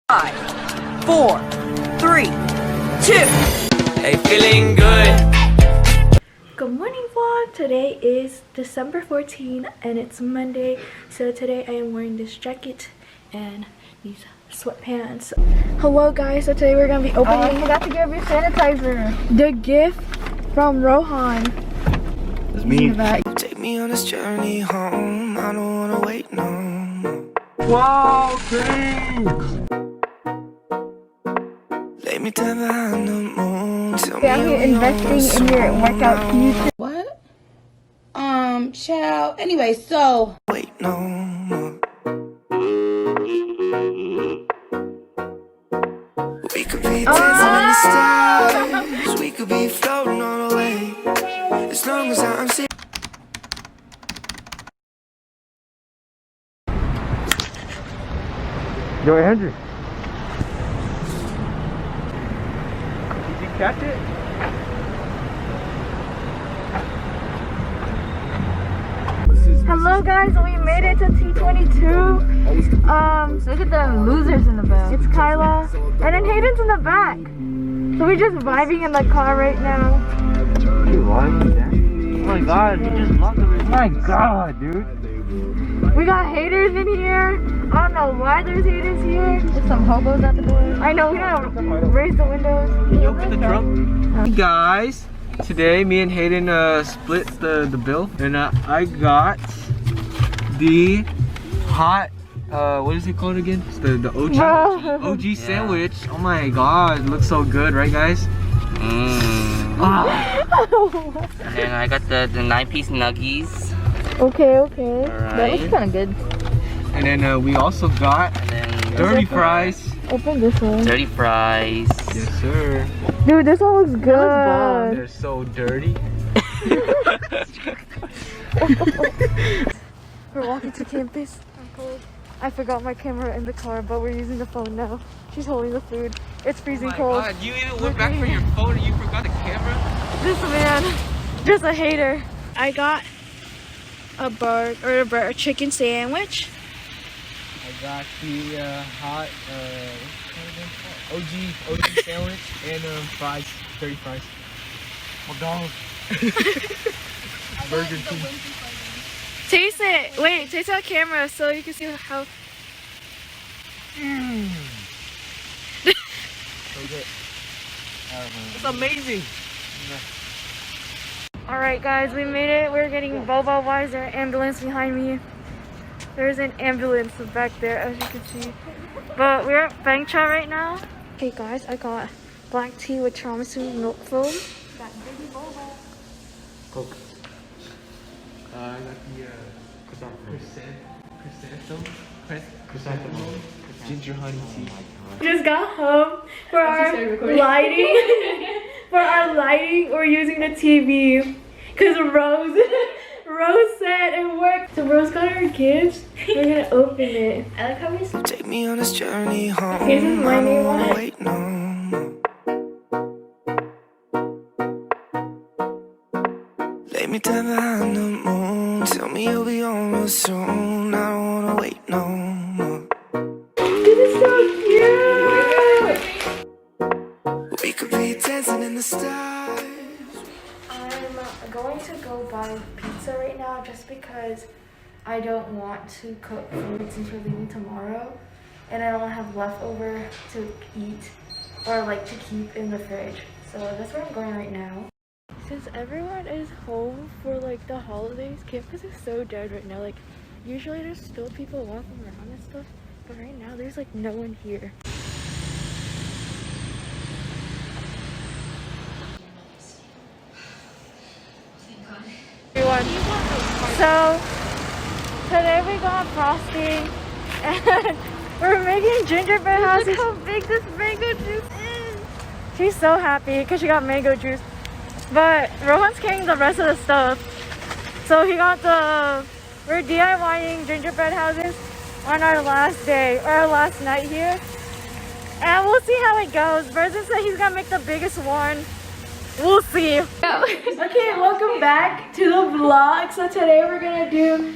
5, 4, 3, 2. Hey, feeling good. Good morning vlog. Today is December 14 and it's Monday. So today I am wearing this jacket and these sweatpants. Hello guys, so today we're gonna be opening I forgot to give you sanitizer. the gift from Rohan. It's me. Take me on this journey home. I don't wanna wait no more. Wow, thanks. Lay me down behind the moon. Tell Yeah, me you're investing in your workout future. What? Child. Anyway, so. Wait no more. We could be dancing in the stars. We could be floating on the way. As long as I'm safe. Yo, Andrew. Did you catch it? Hello guys, we made it to T22. Look at the losers in the back. It's Kyla and then Hayden's in the back. So we're just vibing in the car right now. You lying, man? Oh my god, you just locked over. My god, dude. We got haters in here. I don't know why there's haters here. There's some hobos at the door. I know, we gotta raise the windows. Can you open the trunk? Hey guys, today me and Hayden split the bill, and I got the hot what is it called again? It's the OG sandwich. Oh my god, it looks so good, right guys? And then I got the 9-piece nuggies. Okay. Alright. That looks kind of good. And then we also got And then dirty fries. Open this one. dirty fries. Yes sir. Dude, this one looks good. They're so dirty. We're walking to campus. I'm cold. I forgot my camera in the car, but we're using the phone now. She's holding the food. It's freezing cold. God, you even went back for your phone and you forgot the camera? This man, just a hater. I got a chicken sandwich. I got the hot OG sandwich and fries, dirty fries. McDonald's. Burger King. Taste it. Wait, taste it on camera so you can see how. So good. It's amazing. Alright guys, we made it. We're getting Boba. Why is there an ambulance behind me? There's an ambulance back there as you can see. But we're at Bangcha right now. Okay guys, I got black tea with tiramisu milk foam. Got baby Boba. Coke. I got the chrysanthemum, ginger honey tea. Just got home for our lighting. For our lighting, we're using the TV because Rose said it worked. So Rose got her gifts. We're gonna open it. I like how we. Take me on this journey home. This is my new one. Wait no more. Lay me down behind the moon. Tell me you'll be on real soon. I don't wanna wait no more. This is so cute. We could be dancing in the stars. I'm going to go buy pizza right now just because I don't want to cook food since we're leaving tomorrow, and I don't have leftover to eat or like to keep in the fridge. So that's where I'm going right now. Since everyone is home for like the holidays, campus is so dead right now. Like usually there's still people walking around and stuff, but right now there's like no one here. Everyone. So today we got frosting and we're making gingerbread houses. Look how big this mango juice is. She's so happy because she got mango juice. But Rohan's carrying the rest of the stuff. So we're DIYing gingerbread houses on our last day, or our last night here. And we'll see how it goes. Brendan said he's gonna make the biggest one. We'll see. Okay, welcome back to the vlog. So today we're gonna do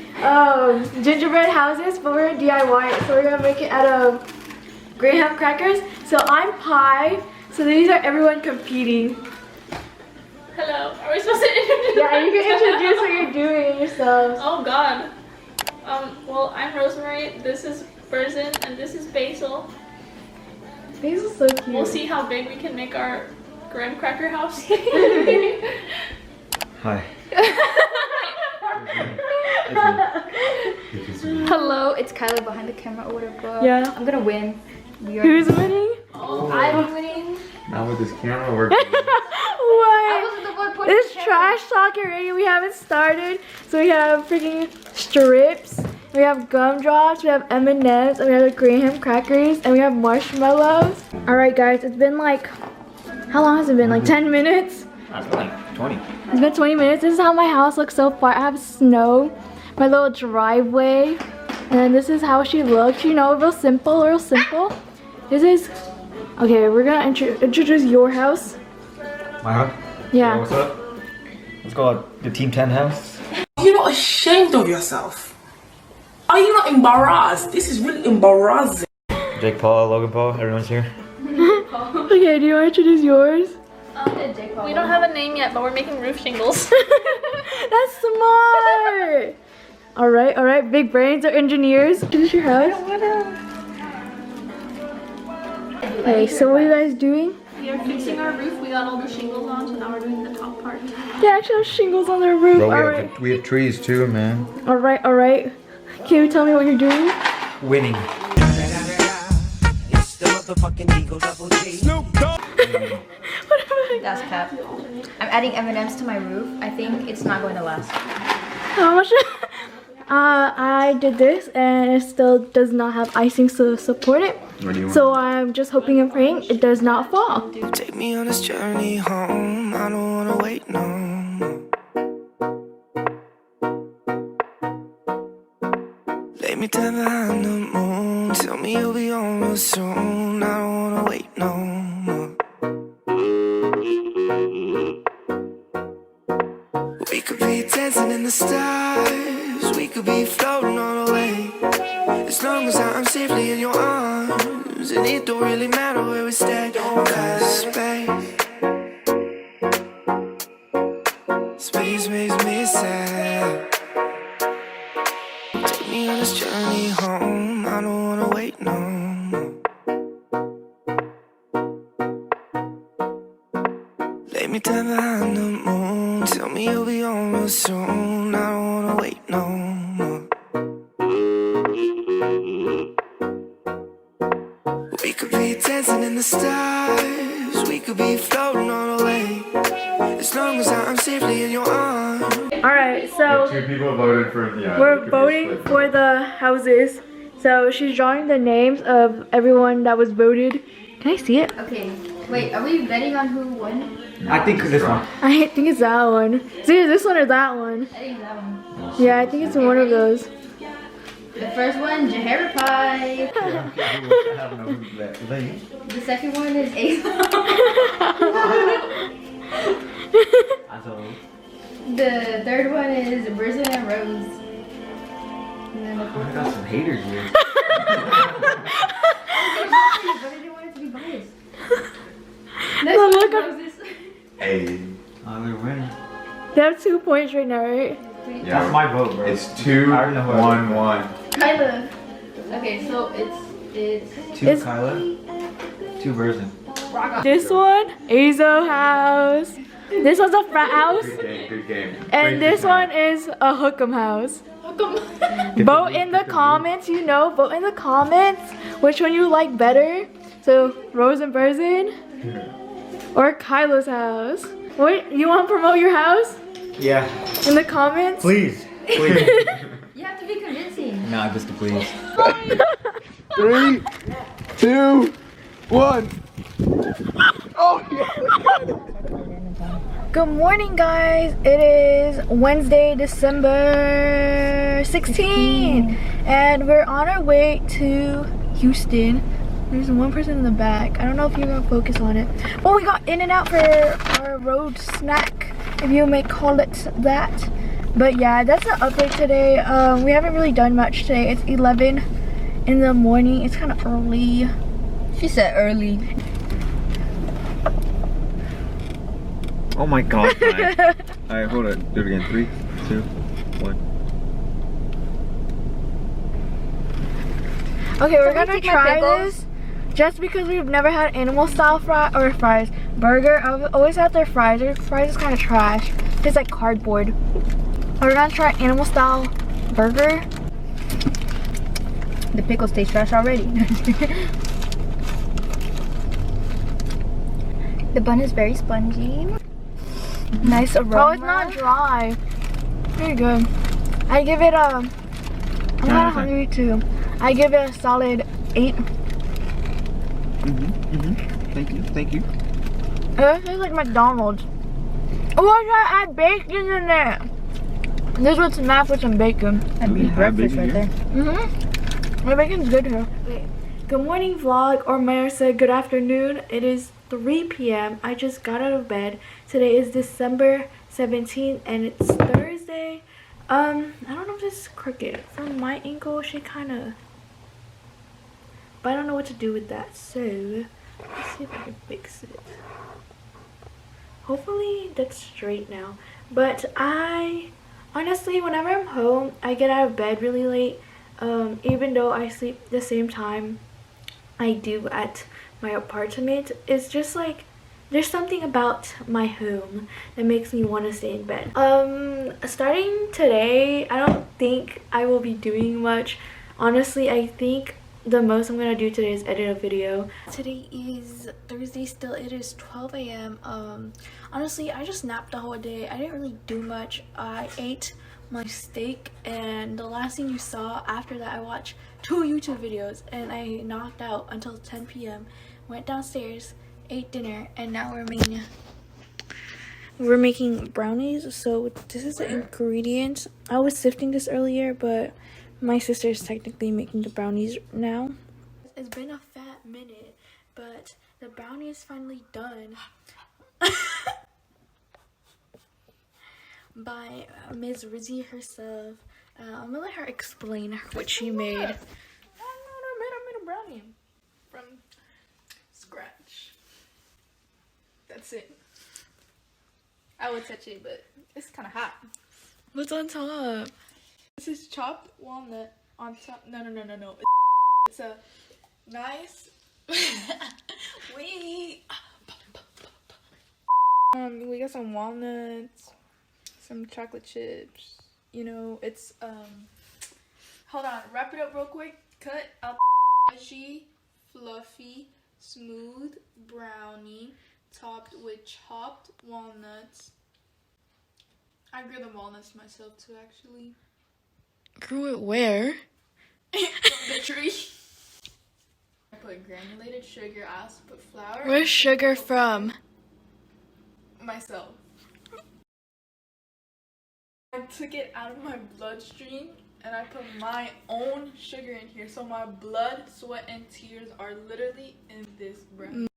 gingerbread houses, but we're gonna DIY it. So we're gonna make it out of graham crackers. So I'm pie. So these are everyone competing. Hello. Are we supposed to introduce? Yeah, you can introduce what you're doing yourselves. Oh God. Well, I'm Rosemary. This is Burzin, and this is Basil. Basil's so cute. We'll see how big we can make our graham cracker house. Hi. Hello, it's Kyla behind the camera or whatever. Yeah. I'm gonna win. Who's winning? I'm winning. Not with this camera work. What? I was the one pointing It's the camera. trash talk already. We haven't started. So we have freaking strips. We have gumdrops. We have M&Ms. And we have the graham crackers. And we have marshmallows. All right, guys. It's been like, how long has it been? Like 10 minutes? That's like 20. It's been 20 minutes. This is how my house looks so far. I have snow, my little driveway, and then this is how she looks. You know, real simple, real simple. This is, okay, we're gonna introduce your house. My house? Yeah. What's up? Let's go out the Team 10 house. Are you not ashamed of yourself? Are you not embarrassed? This is really embarrassing. Jake Paul, Logan Paul, everyone's here. Okay, do you want to introduce yours? We don't have a name yet, but we're making roof shingles. That's smart. All right. Big brains are engineers. Introduce your house. Okay, so what are you guys doing? We are fixing our roof. We got all the shingles on, so now we're doing the top part. They actually have shingles on their roof. Bro, All right. we have trees too, man. All right. Can you tell me what you're doing? Winning. It's the motherfucking Eagle Double G. That's cap. I'm adding M&Ms to my roof. I think it's not going to last. How much? I did this and it still does not have icing to support it. What do you want? So I'm just hoping and praying it does not fall. Take me on this journey home. I don't wanna wait no more. Lay me down behind the moon. Tell me you'll be on real soon. I don't wanna wait no more. We could be dancing in the stars. We could be floating on the way. As long as I'm safely in your arms, and it don't really matter where we stay. Cause space makes me sad. Take me on this journey home. I don't wanna wait no more. Lay me down behind the moon. Tell me you'll be on real soon. I don't wanna wait no more. We could be dancing in the stars. We could be floating on the way. As long as I'm safely in your arms. All right, so Two people voted for, we're voting for the houses. So she's drawing the names of everyone that was voted. Can I see it? Okay. Wait, are we betting on who won? I think this one. I think it's that one. It's either this one or that one. I think that one. Yeah, I think it's one of those. The first one, Gingerbread pie. The second one is Ace. The third one is Burzin and Rose. And then the fourth I got some haters here. But I didn't want it to be biased. No, Next look one, up. Roses. Hey. Oh, they're winning. They have 2 points right now, right? Yeah, that's my vote, bro. It's 2-1-1. Kyla. Okay, so it's Two It's- Kyla, 2 Burzin. This one, Azo house. This one's a frat house. Good game. And this one is a Hookem house. Vote in the comments, vote in the comments which one you like better. So, Rose and Burzin or Kyla's house. What, you want to promote your house Yeah. in the comments? Please. you have to be convincing. Nah, just to please. 3, 2, 1. Good morning, guys. It is Wednesday, December 16th, and we're on our way to Houston. There's one person in the back. I don't know if you're gonna focus on it. Well, we got In-N-Out for our road snack, if you may call it that. But yeah, that's the update today. We haven't really done much today. It's 11 in the morning. It's kind of early. She said early. Oh my god, guys. Alright, hold it. Do it again. 3, 2, 1. Okay, we're gonna try this just because we've never had animal style fries burger. I've always had their fries. Their fries is kind of trash. It's like cardboard. We're gonna try animal style burger. The pickles taste trash already. The bun is very spongy. Nice aroma. Oh, it's not dry. Very good. I give it a. I'm kind of hungry too. I give it a solid 8. Thank you, thank you. It tastes like McDonald's. Oh, I gotta add bacon in there. This one's mapped with some bacon. That'd be breakfast right there. My bacon's good here. Wait. Good morning, vlog, or may I say good afternoon. It is 3 p.m. I just got out of bed. Today is December 17th and it's Thursday. I don't know if this is crooked. From my ankle, she kind of... But I don't know what to do with that. So, let's see if I can fix it. Hopefully that's straight now. But honestly, whenever I'm home, I get out of bed really late. Even though I sleep the same time I do at my apartment. It's just like there's something about my home that makes me want to stay in bed. Starting today, I don't think I will be doing much. Honestly, I think the most I'm gonna do today is edit a video. Today is Thursday still. It is 12 a.m. Honestly, I just napped the whole day. I didn't really do much. I ate my steak, and the last thing you saw after that, I watched 2 YouTube videos and I knocked out until 10 p.m. Went downstairs, ate dinner, and now we're making brownies. So this is the ingredients. I was sifting this earlier, but my sister is technically making the brownies now. It's been a fat minute, but the brownie is finally done. By Ms. Rizzy herself. I'm gonna let her explain what she made. I made a brownie from scratch. That's it. I would touch it, but it's kind of hot. What's on top? This is chopped walnut on top. No. It's a nice. Wait. We got some walnuts, some chocolate chips. You know, it's hold on, wrap it up real quick. Cut out the fluffy, smooth brownie topped with chopped walnuts. I grew the walnuts myself too, actually. Grew it where? From the tree. I put granulated sugar. I also put flour. Where's sugar from? Myself. I took it out of my bloodstream and I put my own sugar in here. So my blood, sweat, and tears are literally in this brownie.